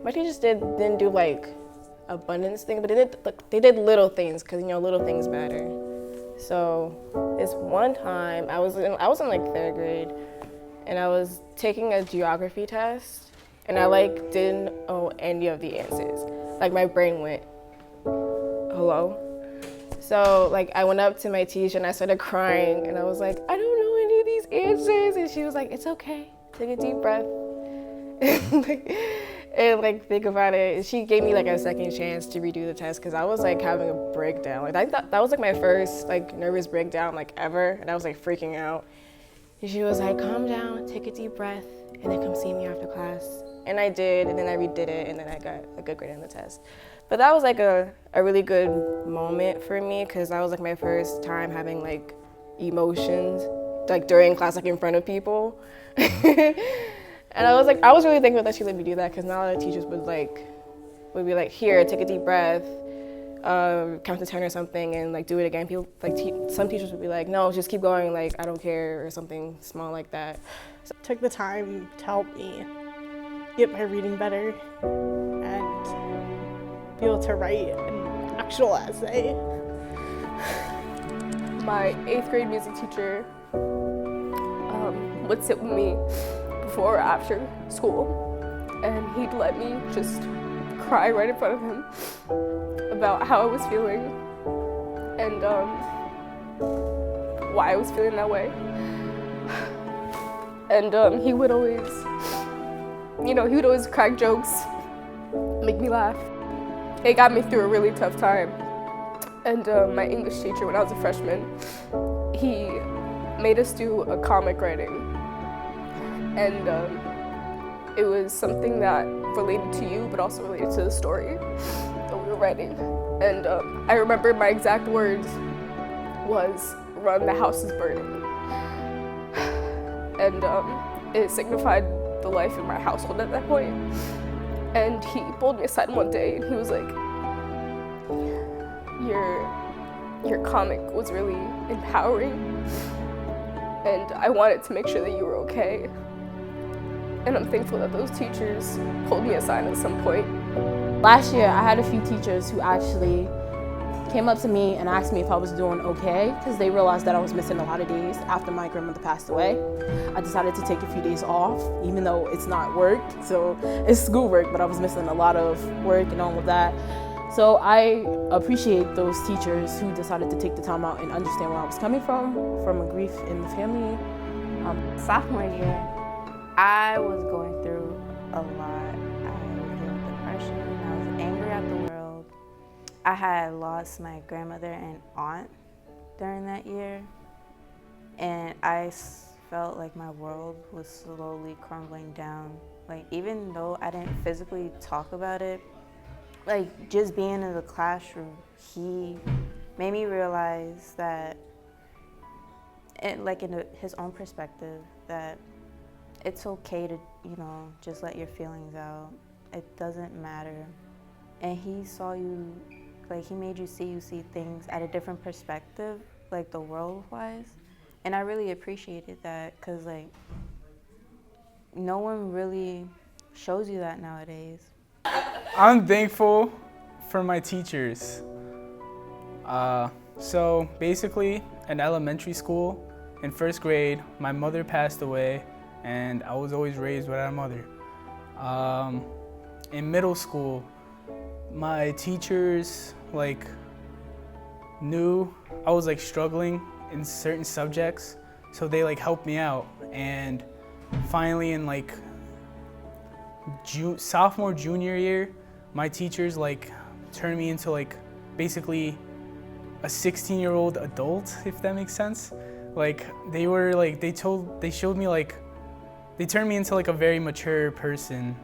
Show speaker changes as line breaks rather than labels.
My teachers didn't do like abundance thing, but they did little things because little things matter. So this one time I was in like third grade, and I was taking a geography test, and I like didn't know any of the answers. Like my brain went, hello. So like I went up to my teacher and I started crying, and I was like, I don't know any of these answers, and she was like, it's okay, take a deep breath. And like think about it. And she gave me like a second chance to redo the test because I was like having a breakdown. Like I thought that was like my first like nervous breakdown like ever, and I was like freaking out. And she was like, calm down, take a deep breath, and then come see me after class. And I did, and then I redid it, and then I got a good grade on the test. But that was like a really good moment for me because that was like my first time having like emotions like during class, like in front of people. And I was really thankful that she let me do that because not a lot of teachers would be like, here, take a deep breath, count to 10 or something, and like do it again. People some teachers would be like, no, just keep going, like I don't care, or something small like that.
So took the time to help me get my reading better and be able to write an actual essay.
My 8th grade music teacher would sit with me before or after school, and he'd let me just cry right in front of him about how I was feeling and why I was feeling that way. And he would always, crack jokes, make me laugh. It got me through a really tough time. And my English teacher, when I was a freshman, he made us do a comic writing. And it was something that related to you, but also related to the story that we were writing. And I remember my exact words was, "Run, the house is burning." And it signified the life in my household at that point. And he pulled me aside one day and he was like, your comic was really empowering, and I wanted to make sure that you were okay. And I'm thankful that those teachers pulled me aside at some point.
Last year, I had a few teachers who actually came up to me and asked me if I was doing okay, because they realized that I was missing a lot of days after my grandmother passed away. I decided to take a few days off, even though it's not work, so it's schoolwork, but I was missing a lot of work and all of that. So I appreciate those teachers who decided to take the time out and understand where I was coming from a grief in the family.
Sophomore year, I was going through a lot. I was dealing with depression, I was angry at the world. I had lost my grandmother and aunt during that year, and I felt like my world was slowly crumbling down. Like, even though I didn't physically talk about it, like just being in the classroom, he made me realize that, his own perspective, that it's okay to, just let your feelings out. It doesn't matter. And he saw you, he made you see things at a different perspective, like the world-wise. And I really appreciated that, because no one really shows you that nowadays.
I'm thankful for my teachers. So basically, in elementary school, in first grade, my mother passed away, and I was always raised without a mother. In middle school, my teachers knew I was struggling in certain subjects, so they helped me out. And finally, in sophomore, junior year, my teachers turned me into basically a 16-year-old adult, if that makes sense. They turned me into a very mature person.